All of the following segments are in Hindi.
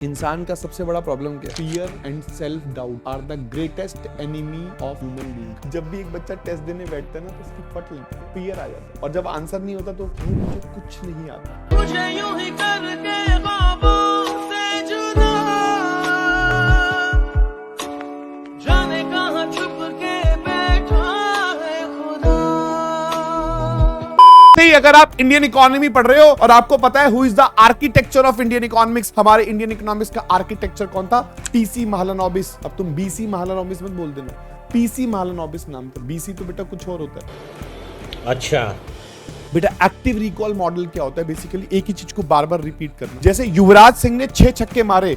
इंसान का सबसे बड़ा प्रॉब्लम क्या है? Fear and self doubt are the greatest enemy of human being. जब भी एक बच्चा टेस्ट देने बैठता है ना तो उसकी फट लगती है, फियर आ जाता है, और जब आंसर नहीं होता तो मुझे कुछ नहीं आता। मुझे यूं ही करके ख्वाबों से जुदा, जाने कहां छुप के बैठा है खुदा। अगर आप इंडियन इकोनॉमी पढ़ रहे हो और आपको पता है who is the architecture of Indian economics, हमारे इंडियन इकोनॉमिक्स का आर्किटेक्चर कौन था? पीसी महालनोबिस। अब तुम बीसी महालनोबिस मत बोल देना, पीसी महालनोबिस नाम था। बीसी तो बेटा कुछ और होता है। अच्छा बेटा एक्टिव रिकॉल मॉडल क्या होता है? बेसिकली एक ही चीज को बार बार रिपीट करना। जैसे युवराज सिंह ने 6 छक्के मारे।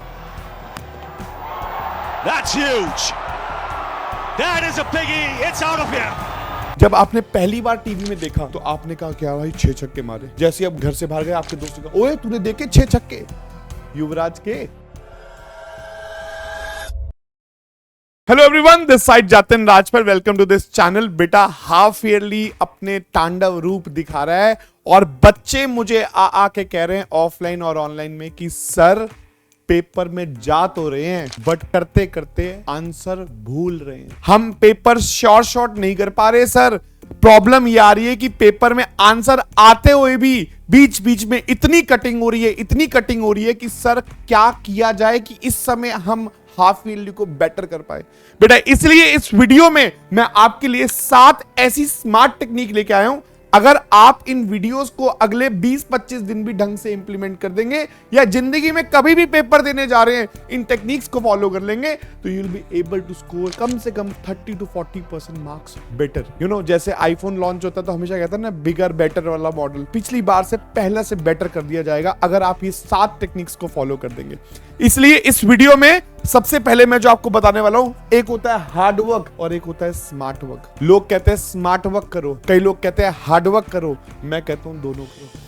That's huge. That is a biggie. It's out of here. जब आपने पहली बार टीवी में देखा तो आपने कहा क्या भाई 6 छक्के मारे। जैसे अब घर से बाहर गए, आपके दोस्त ने कहा ओए तूने देखे 6 छक्के युवराज के। Hello everyone, this side Jatin Rajpal, welcome to this channel. बेटा हाफ ईयरली अपने तांडव रूप दिखा रहा है और बच्चे मुझे आके कह रहे हैं ऑफलाइन और ऑनलाइन में कि सर पेपर में जा तो रहे हैं बट करते करते आंसर भूल रहे हैं। हम पेपर शॉर्ट नहीं कर पा रहे सर। प्रॉब्लम ये आ रही है कि पेपर में आंसर आते हुए भी बीच बीच में इतनी कटिंग हो रही है कि सर क्या किया जाए कि इस समय हम हाफ ईयरली को बेटर कर पाए। बेटा इसलिए इस वीडियो में मैं आपके लिए 7 ऐसी स्मार्ट टेक्निक लेके आया हूं। अगर आप इन वीडियोस को अगले 20-25 दिन भी ढंग से इंप्लीमेंट कर देंगे या जिंदगी में कभी भी पेपर देने जा रहे हैं इन टेक्निक्स को फॉलो कर लेंगे तो you will be able to score कम से कम 30 to 40% marks better. You know, जैसे आईफोन लॉन्च होता है तो हमेशा कहता है ना बिगर बेटर वाला मॉडल, पिछली बार से पहला से बेटर कर दिया जाएगा अगर आप ये 7 टेक्निक्स को फॉलो कर देंगे। इसलिए इस वीडियो में सबसे पहले मैं जो आपको बताने वाला हूं, एक होता है हार्ड वर्क और एक होता है स्मार्ट वर्क। लोग कहते हैं स्मार्ट वर्क करो, कई लोग कहते हैं हार्ड वर्क करो, मैं कहता हूं दोनों करो।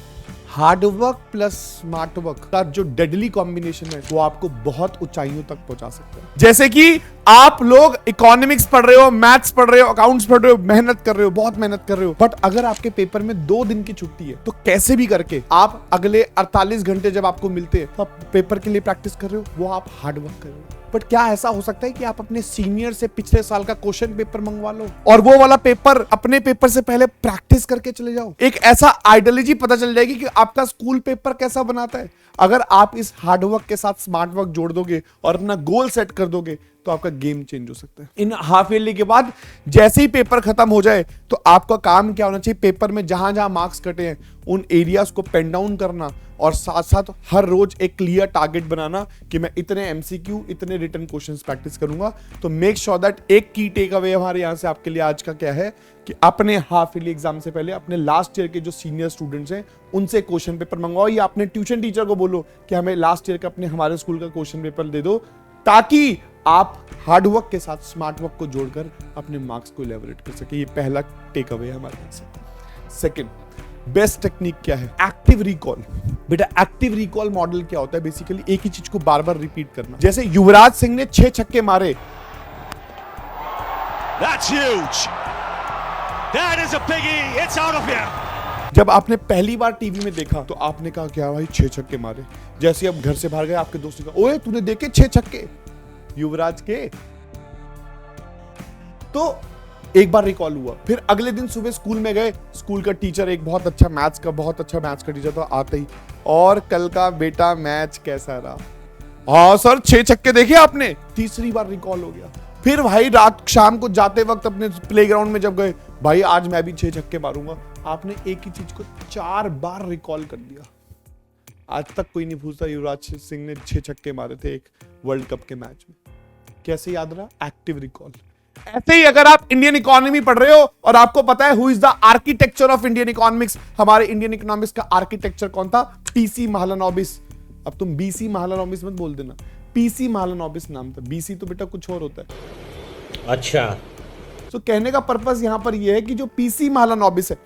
Hard work plus smart work का जो डेडली कॉम्बिनेशन है वो आपको बहुत ऊंचाइयों तक पहुंचा सकता है। जैसे कि आप लोग इकोनॉमिक्स पढ़ रहे हो, मैथ्स पढ़ रहे हो, अकाउंट्स पढ़ रहे हो, मेहनत कर रहे हो, बहुत मेहनत कर रहे हो, बट अगर आपके पेपर में 2 दिन की छुट्टी है तो कैसे भी करके आप अगले 48 घंटे जब आपको मिलते हैं तो आप पेपर के लिए प्रैक्टिस कर रहे हो, वो आप हार्ड वर्क कर रहे हो। बट क्या ऐसा हो सकता है कि आप अपने सीनियर से पिछले साल का क्वेश्चन पेपर मंगवा लो और वो वाला पेपर अपने पेपर से पहले प्रैक्टिस करके चले जाओ? एक ऐसा आइडियोलॉजी पता चल जाएगी कि आपका स्कूल पेपर कैसा बनाता है। अगर आप इस हार्ड वर्क के साथ स्मार्ट वर्क जोड़ दोगे और अपना गोल सेट कर दोगे तो आपका गेम चेंज हो सकता है। इन हाफ ईयरली के बाद जैसे ही पेपर खत्म हो जाए तो आपका काम क्या होना चाहिए? पेपर में जहां जहां मार्क्स कटे हैं उन एरियाज को पेन डाउन करना और साथ साथ हर रोज एक क्लियर टारगेट बनाना कि मैं इतने एमसीक्यू, इतने रिटन क्वेश्चंस प्रैक्टिस करूंगा। तो मेक श्योर दैट एक की टेक अवे हमारे यहां से आपके लिए आज का क्या है कि अपने हाफ ईयरली एग्जाम से पहले अपने लास्ट ईयर के जो सीनियर स्टूडेंट्स हैं उनसे क्वेश्चन पेपर मंगवाओ या अपने ट्यूशन टीचर को बोलो कि हमें लास्ट ईयर का हमारे स्कूल का क्वेश्चन पेपर दे दो, ताकि आप हार्ड वर्क के साथ स्मार्ट वर्क को जोड़कर अपने मार्क्स को इलेबोरेट कर सके। ये पहला टेक अवे है हमारे पास। सेकंड बेस्ट टेक्निक क्या है? Active recall. बेटा एक्टिव रिकॉल मॉडल क्या होता है? बेसिकली एक ही चीज को बार बार रिपीट करना। जैसे युवराज सिंह ने 6 छक्के मारे। That's huge. That is a biggie. It's out of here. जब आपने पहली बार टीवी में देखा तो आपने कहा क्या भाई 6 छक्के मारे। जैसे अब घर से बाहर गए, आपके दोस्त ने कहा ओए तूने देखे 6 छक्के युवराज के। तो एक बार रिकॉल हुआ, फिर अगले दिन सुबह स्कूल में गए, स्कूल का टीचर एक बहुत अच्छा मैथ्स का टीचर था, आते ही और कल का बेटा मैच कैसा रहा? हाँ सर 6 छक्के देखे आपने। तीसरी बार रिकॉल हो गया। फिर भाई रात शाम को जाते वक्त अपने प्लेग्राउंड में जब गए, भाई आज मैं भी 6 छक्के मारूंगा। आपने एक ही चीज को 4 बार रिकॉल कर दिया। आज तक कोई नहीं पूछता युवराज सिंह ने 6 छक्के मारे थे एक वर्ल्ड कप के मैच में। कैसे याद रहा? Active recall. ऐसे ही अगर आप इंडियन इकोनॉमी पढ़ रहे हो और आपको पता है who is the architecture of Indian economics, हमारे इंडियन इकोनॉमिक्स का आर्किटेक्चर कौन था? पीसी महालनोबिस। अब तुम बीसी महालनोबिस मत बोल देना, पीसी महालनोबिस नाम था। बीसी तो बेटा कुछ और होता है। अच्छा तो कहने का पर्पस यहां पर यह है कि जो पीसी महालनोबिस है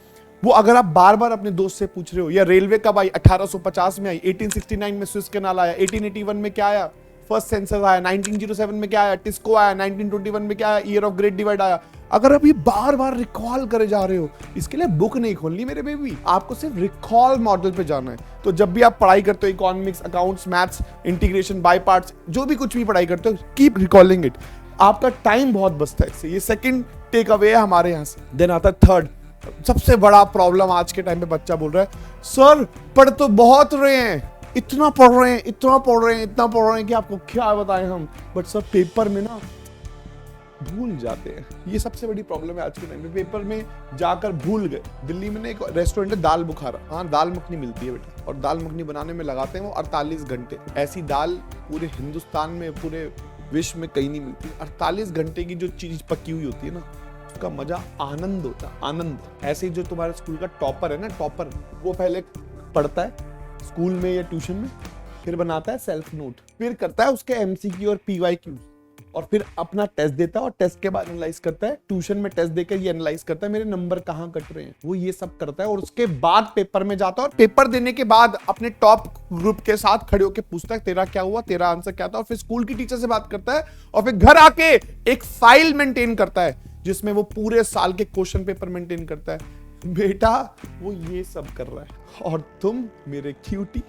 वो अगर आप बार बार अपने दोस्त से पूछ रहे हो, या रेलवे कब आई? 1850 में आई, 1869 में स्विस कैनाल आया, 1881 में क्या आया? फर्स्ट सेंसस आया, 1907 में क्या आया, टिस्को आया, 1921 में क्या आया, ईयर ऑफ ग्रेट डिवाइड आया। अगर आप ये बार बार रिकॉल करे जा रहे हो, इसके लिए बुक नहीं खोलनी मेरे बेबी, आपको सिर्फ रिकॉल मॉडल पे जाना है। तो जब भी आप पढ़ाई करते हो, economics, accounts, maths, integration, by parts, जो भी कुछ भी पढ़ाई करते हो, कीप रिकॉलिंग इट, आपका टाइम बहुत बचता है इससे। ये सेकंड टेक अवे है हमारे यहाँ से। देन आता है थर्ड, सबसे बड़ा प्रॉब्लम आज के टाइम पे बच्चा बोल रहा है, सर पढ़ तो बहुत रहे हैं, इतना पढ़ रहे हैं, इतना पढ़ रहे हैं, इतना पढ़ रहे हैं कि आपको क्या बताएं हम, बट सर पेपर में ना भूल जाते हैं। ये सबसे बड़ी प्रॉब्लम है आज के टाइम पे, पेपर में जाकर भूल गए। दिल्ली में ना एक रेस्टोरेंट है दाल बुखारा, हाँ दाल मखनी मिलती है बेटा, और दाल मखनी बनाने में लगाते हैं वो 48 घंटे। ऐसी दाल पूरे हिंदुस्तान में, पूरे विश्व में कहीं नहीं मिलती। 48 घंटे की जो चीज पकी हुई होती है ना, उसका मजा आनंद होता है, आनंद। ऐसे ही जो तुम्हारे स्कूल का टॉपर है ना, टॉपर, वो पहले पढ़ता है स्कूल में या ट्यूशन में, फिर बनाता है सेल्फ नोट, फिर करता है उसके एमसीक्यू और पीवाईक्यू, और फिर अपना टेस्ट देता है, और टेस्ट के बाद एनालाइज करता है, ट्यूशन में टेस्ट देकर ये एनालाइज करता है मेरे नंबर कहाँ कट रहे हैं, वो ये सब करता है। और उसके बाद पेपर में जाता है, और पेपर देने के बाद अपने टॉप ग्रुप के साथ खड़े होकर पूछता है तेरा क्या हुआ, तेरा आंसर क्या था, और फिर स्कूल की टीचर से बात करता है, और फिर घर आके एक फाइल मेंटेन करता है जिसमें वो पूरे साल के क्वेश्चन पेपर मेंटेन करता है। बेटा वो ये सब कर रहा है, और तुम मेरे क्यूटी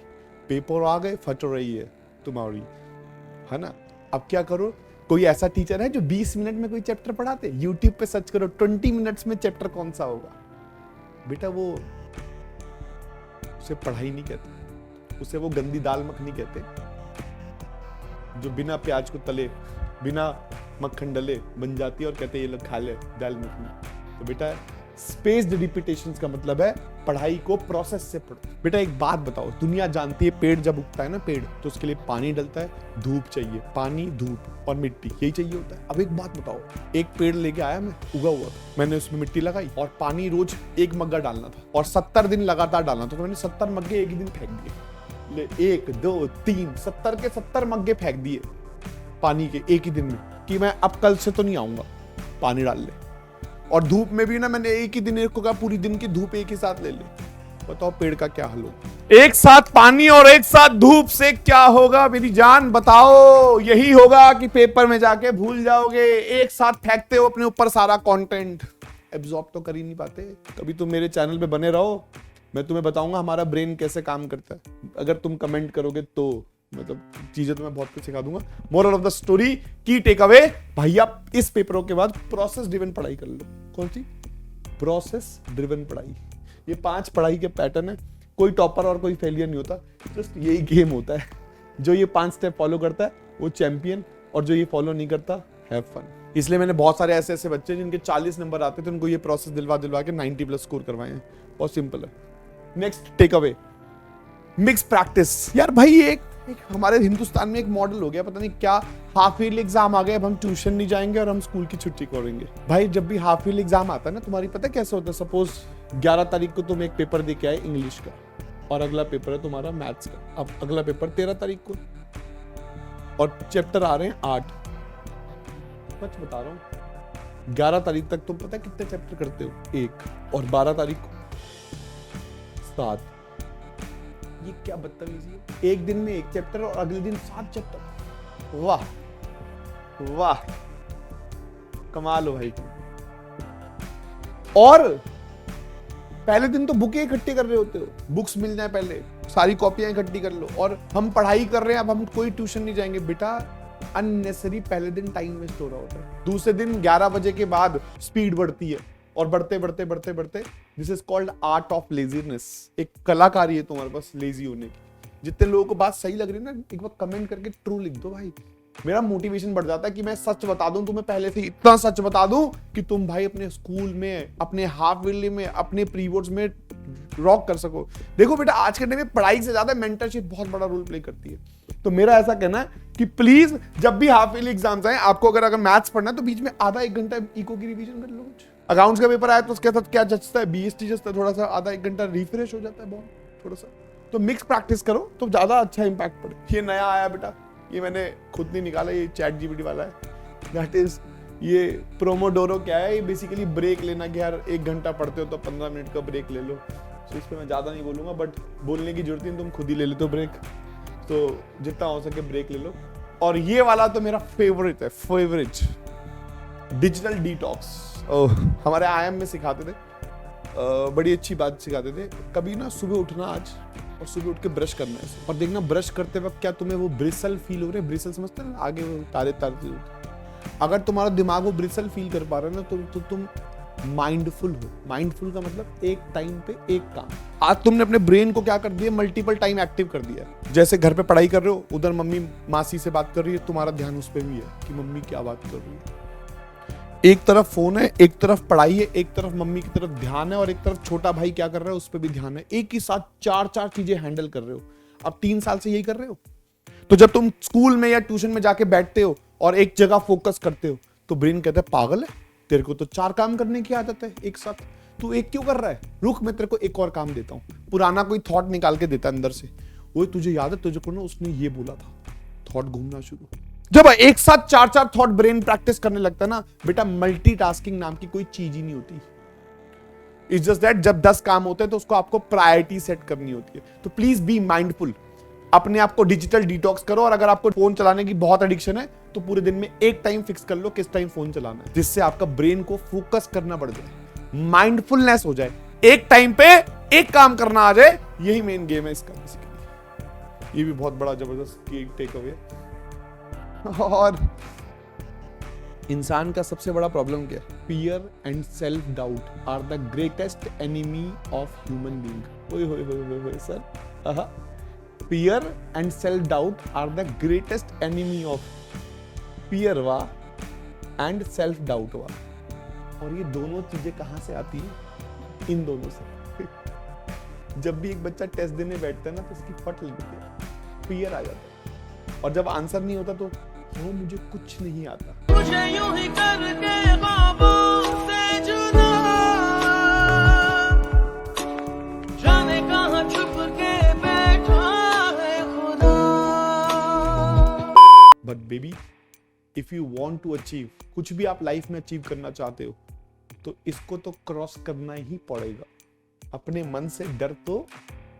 पेपर आ गए, फट रही है तुम्हारी, है ना। अब क्या करो, कोई ऐसा टीचर है जो 20 मिनट में कोई चैप्टर पढ़ाते, यूट्यूब पे सर्च करो 20 मिनट्स में चैप्टर कौन सा होगा। बेटा वो उसे पढ़ाई नहीं कहते, उसे वो गंदी दाल मखनी कहते, जो बिना प्याज को तले, बिना मक्खन डले बन जाती है, और कहते ये लोग खा ले दाल मखनी। तो बेटा स्पेस्ड रिपीटेशंस का मतलब है पढ़ाई को प्रोसेस से पढ़ो। बेटा एक बात बताओ, दुनिया जानती है पेड़ जब उगता है ना, पेड़ तो उसके लिए पानी डलता है, धूप चाहिए, पानी, धूप और मिट्टी, यही चाहिए होता है। अब एक बात बताओ, एक पेड़ लेके आया मैं, उगा हुआ, मैंने उसमें मिट्टी लगाई और पानी रोज 1 मग्गा डालना था, और 70 दिन लगातार डालना था, तो मैंने 70 मग्गे एक ही दिन फेंक दिए। 1 2 3 70 के 70 मग्गे फेंक दिए पानी के एक ही दिन में, कि मैं अब कल से तो नहीं आऊंगा पानी डाल ले। और धूप में भी ना मैंने एक ही दिन, एक को कहा पूरी दिन की धूप एक ही साथ ले ले। बताओ पेड़ का क्या हाल होगा। एक साथ पानी और एक साथ धूप से क्या होगा मेरी जान, बताओ। यही होगा कि पेपर में जाके भूल जाओगे। एक साथ फेंकते हो अपने ऊपर सारा कंटेंट, एब्जॉर्ब तो कर ही नहीं पाते। कभी तुम मेरे चैनल पे बने रहो, मैं तुम्हें बताऊंगा हमारा ब्रेन कैसे काम करता है। अगर तुम कमेंट करोगे तो मतलब चीजें तुम्हें बहुत कुछ सिखा दूंगा। मोरल ऑफ द स्टोरी, की टेक अवे, भैया इस पेपरों के बाद प्रोसेस ड्रिवन पढ़ाई कर लो। कौन सी? प्रोसेस ड्रिवन पढ़ाई। ये 5 पढ़ाई के पैटर्न है, कोई टॉपर और कोई फेलियर नहीं होता, जस्ट यही गेम होता है। जो ये 5 स्टेप फॉलो करता है वो चैंपियन, और जो ये फॉलो नहीं करता हैव फन। इसलिए मैंने बहुत सारे ऐसे बच्चे जिनके 40 नंबर आते थे, उनको ये प्रोसेस दिलवा के 90+ स्कोर करवाए हैं। बहुत सिंपल है। Next take away, mix practice. यार भाई एक हमारे हिंदुस्तान में एक मॉडल हो गया, पता नहीं क्या, हाफ ईयरली एग्जाम आ गए, अब हम ट्यूशन नहीं जाएंगे और हम स्कूल की छुट्टी करेंगे। भाई जब भी हाफ ईयरली एग्जाम आता है ना, तुम्हारी पता है कैसे होता है? सपोज 11 तारीख को तुम एक पेपर दे के आए इंग्लिश का, और अगला पेपर है तुम्हारा मैथ्स का। अब अगला पेपर 13 तारीख को, और चैप्टर आ रहे हैं 8। सच बता रहा हूँ, 11 तारीख तक तुम पता है कितने चैप्टर करते हो? 1, और 12 तारीख को 7। ये क्या बदतमीजी है, एक दिन में 1 चैप्टर और अगले दिन 7 चैप्टर। वाह वाह, कमाल हो भाई। और पहले दिन तो बुकें इकट्ठी कर रहे होते हो, बुक्स मिल जाए पहले, सारी कॉपियां इकट्ठी कर लो, और हम पढ़ाई कर रहे हैं, अब हम कोई ट्यूशन नहीं जाएंगे। बेटा अननेसेसरी पहले दिन टाइम वेस्ट हो रहा होता है। दूसरे दिन 11 बजे के बाद स्पीड बढ़ती है, और बढ़ते बढ़ते बढ़ते बढ़ते this is called art of laziness. एक कलाकारी है तुम्हारे पास लेजी होने की। जितने लोगों को बात सही लग रही है ना, एक बार कमेंट करके ट्रू लिख दो भाई। मेरा मोटिवेशन बढ़ जाता है कि मैं सच बता दूं तुम्हें, पहले से इतना सच बता दूं कि तुम भाई अपने स्कूल में, अपने हाफ ईयरली में, अपने प्री बोर्ड्स में रॉक कर सको। देखो बेटा आज के टाइम में पढ़ाई से ज्यादा मेंटरशिप बहुत बड़ा रोल प्ले करती है। तो मेरा ऐसा कहना है कि प्लीज जब भी हाफ ईयरली एग्जाम्स आए, आपको अगर मैथ्स पढ़ना है तो बीच में आधा 1 घंटा इको की रिवीजन कर लो। अकाउंट्स का पेपर आया तो उसके साथ क्या जचता है, बीएसटी जचता है, थोड़ा सा आधा 1 घंटा रिफ्रेश हो जाता है बहुत थोड़ा सा। तो मिक्स प्रैक्टिस करो तो ज्यादा अच्छा इंपैक्ट पड़े। ये नया आया बेटा, ये मैंने खुद नहीं निकाला, ये चैट जीपीटी वाला है। दैट इज ये प्रोमोडोरो क्या है, ये बेसिकली ब्रेक लेना कि यार 1 घंटा पढ़ते हो तो 15 मिनट का ब्रेक ले लो। तो इस पर मैं ज्यादा नहीं बोलूंगा, बट बोलने की जरूरत नहीं, तुम खुद ही ले लेते हो ब्रेक। तो जितना हो सके ब्रेक ले लो, और ये वाला तो मेरा फेवरेट है, फेवरेट, डिजिटल डिटॉक्स। हमारे आईएम में सिखाते थे, बड़ी अच्छी बात सिखाते थे, कभी ना सुबह उठना आज और सुबह उठ के ब्रश करना है और देखना ब्रश करते वक्त क्या तुम्हें वो ब्रिसल फील हो रहे हैं, ब्रिसल समझते हैं आगे वो तारे तारे, अगर तुम्हारा दिमाग वो ब्रिसल फील कर पा रहा है ना तो तुम माइंडफुल हो। माइंडफुल का मतलब एक टाइम पे एक काम। आज तुमने अपने ब्रेन को क्या कर दिया, मल्टीपल टाइम एक्टिव कर दिया। जैसे घर पे पढ़ाई कर रहे हो, उधर मम्मी मासी से बात कर रही है, तुम्हारा ध्यान उस पर भी है कि मम्मी क्या बात कर रही है। एक तरफ फोन है, एक तरफ पढ़ाई है, एक तरफ मम्मी की तरफ ध्यान है, और एक तरफ छोटा भाई क्या कर रहा है उस पर भी ध्यान है। एक ही साथ चार चीजें हैंडल कर रहे हो। अब 3 साल से यही कर रहे हो। तो जब तुम स्कूल में या ट्यूशन में जाके बैठते हो और एक जगह फोकस करते हो तो ब्रेन कहता है पागल है, तेरे को तो 4 काम करने की आदत है एक साथ, तू एक क्यों कर रहा है, रुक मैं तेरे को एक और काम देता हूं। पुराना कोई थॉट निकाल के देता है अंदर से, वो तुझे याद है तुझे को ना उसने ये बोला था, थॉट घूमना शुरू। जब एक साथ 4 थॉट ब्रेन प्रैक्टिस करने लगता है ना बेटा, मल्टीटास्किंग नाम की कोई चीज ही नहीं होती। इट्स जस्ट दैट जब 10 काम होते हैं तो उसको आपको प्रायोरिटी सेट करनी होती है। तो प्लीज बी माइंडफुल, अपने आप को डिजिटल डिटॉक्स करो। और अगर आपको फोन चलाने की बहुत एडिक्शन है तो पूरे दिन में एक टाइम फिक्स कर लो किस टाइम फोन चलाना है, जिससे आपका ब्रेन को फोकस करना बढ़ जाए, माइंडफुलनेस हो जाए, एक टाइम पे एक काम करना आ जाए। यही मेन गेम है इसका बेसिकली। ये भी बहुत बड़ा जबरदस्त टेक अवे। और इंसान का सबसे बड़ा प्रॉब्लम क्या है? Fear and self doubt are the greatest enemy of human being. ओए होए होए होए sir, fear and self doubt are the greatest enemy of fear वाह एंड सेल्फ डाउट वाह। और ये दोनों चीजें कहां से आती है? इन दोनों से। जब भी एक बच्चा टेस्ट देने बैठता है ना तो उसकी फट लगती है, फियर आ जाता है, और जब आंसर नहीं होता तो वो मुझे कुछ नहीं आता। मुझे यूं ही करके ख्वाबों से जुदा, जाने कहां छुप के बैठा है खुदा। But baby, if you want to achieve, कुछ भी आप लाइफ में अचीव करना चाहते हो तो इसको तो क्रॉस करना ही पड़ेगा। अपने मन से डर तो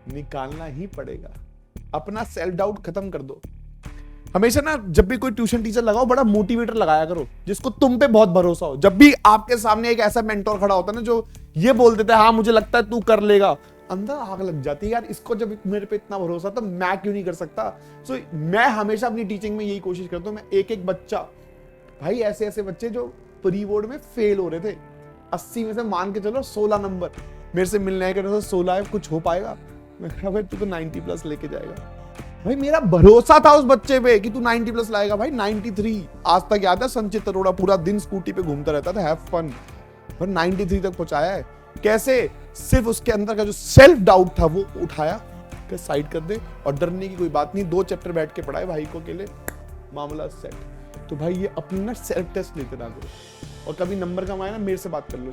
निकालना ही पड़ेगा। अपना सेल्फ डाउट खत्म कर दो। हमेशा ना जब भी कोई ट्यूशन टीचर लगाओ, बड़ा मोटिवेटर लगाया करो जिसको तुम पे बहुत भरोसा हो। जब भी आपके सामने एक ऐसा मेंटोर खड़ा होता है ना जो ये बोल देता है हाँ मुझे लगता है तू कर लेगा, अंदर आग लग जाती है यार, इसको जब मेरे पे इतना भरोसा तो मैं क्यों नहीं कर सकता। सो मैं हमेशा अपनी टीचिंग में यही कोशिश करता हूँ, मैं एक बच्चा, भाई ऐसे ऐसे बच्चे जो प्री बोर्ड में फेल हो रहे थे, 80 में से मान के चलो 16 नंबर मेरे से मिलने आए, 16 है, कुछ हो पाएगा? मैं कहा भाई तू तो 90 प्लस लेके जाएगा। भाई मेरा भरोसा था उस बच्चे पे कि तू 90 प्लस लाएगा। भाई 93 आज तक याद है, संचित अरोड़ा पूरा दिन स्कूटी पे घूमता रहता था, हैव फन, पर 93 तक पहुंचाया है। कैसे? सिर्फ उसके अंदर का जो सेल्फ डाउट था वो उठाया कि साइड कर दे, और डरने की कोई बात नहीं, 2 चैप्टर बैठ के पढ़ाए भाई को अकेले, मामला सेट। तो भाई ये अपनी ना सेल्फ टेस्ट लेते ना करो, और कभी नंबर कम आए ना मेरे से बात कर लो,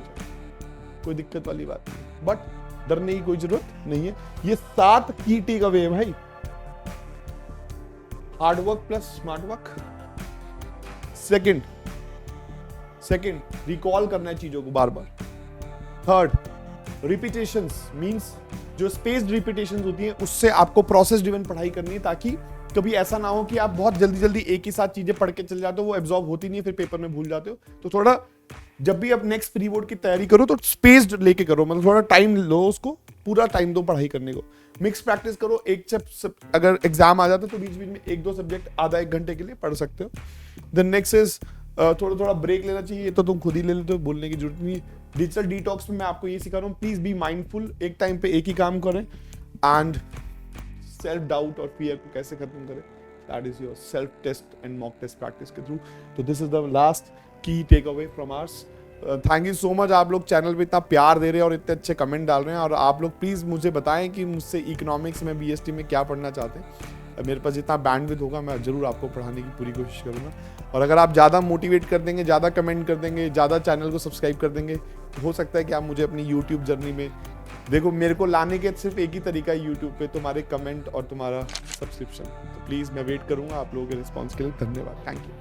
कोई दिक्कत वाली बात नहीं, बट डरने की कोई जरूरत नहीं है। ये 7 की टेक अवे है भाई। Hard work plus smart work. Second recall करना है चीजों को बार बार। थर्ड, रिपीटेशंस मींस जो स्पेस्ड रिपीटेशंस होती हैं उससे आपको प्रोसेस ड्रिवन पढ़ाई करनी है, ताकि कभी ऐसा ना हो कि आप बहुत जल्दी एक ही साथ चीजें पढ़ के चले जाते हो, वो एब्जॉर्ब होती नहीं है, फिर पेपर में भूल जाते हो। तो थोड़ा जब भी आप नेक्स्ट प्री बोर्ड की तैयारी करो तो स्पेस्ड लेके करो, मतलब थोड़ा टाइम लो, उसको पूरा टाइम दो पढ़ाई करने को। मिक्स प्रैक्टिस करो, अगर एग्जाम आ जाता है तो बीच बीच में 1-2 सब्जेक्ट आधा 1 घंटे के लिए पढ़ सकते हो। देन नेक्स्ट इज थोड़ा ब्रेक लेना चाहिए, ये तो तुम खुद ही ले लेते हो, बोलने की जरूरत नहीं है। डिजिटल डिटॉक्स में मैं आपको ये सिखा रहा हूँ, प्लीज बी माइंडफुल, एक टाइम पे एक ही काम करें, एंड सेल्फ डाउट और फियर को कैसे खत्म करें, that is your self test and mock test practice के थ्रू। तो this is the last key take away from ours. Thank you so much, आप लोग चैनल पे इतना प्यार दे रहे हैं और इतने अच्छे कमेंट डाल रहे हैं, और आप लोग प्लीज़ मुझे बताएं कि मुझसे इकोनॉमिक्स में बीएसटी में क्या पढ़ना चाहते हैं। मेरे पास जितना बैंडविड्थ होगा मैं जरूर आपको पढ़ाने की पूरी कोशिश करूँगा, और अगर आप ज़्यादा मोटिवेट कर देंगे, ज़्यादा कमेंट कर देंगे, ज़्यादा चैनल को सब्सक्राइब कर देंगे, तो हो सकता है कि आप मुझे अपनी यूट्यूब जर्नी में देखो। मेरे को लाने के सिर्फ एक ही तरीका है यूट्यूब पे, तुम्हारे कमेंट और तुम्हारा सब्सक्रिप्शन। तो प्लीज़ मैं वेट करूँगा आप लोगों के रिस्पॉन्स के लिए। धन्यवाद, थैंक यू।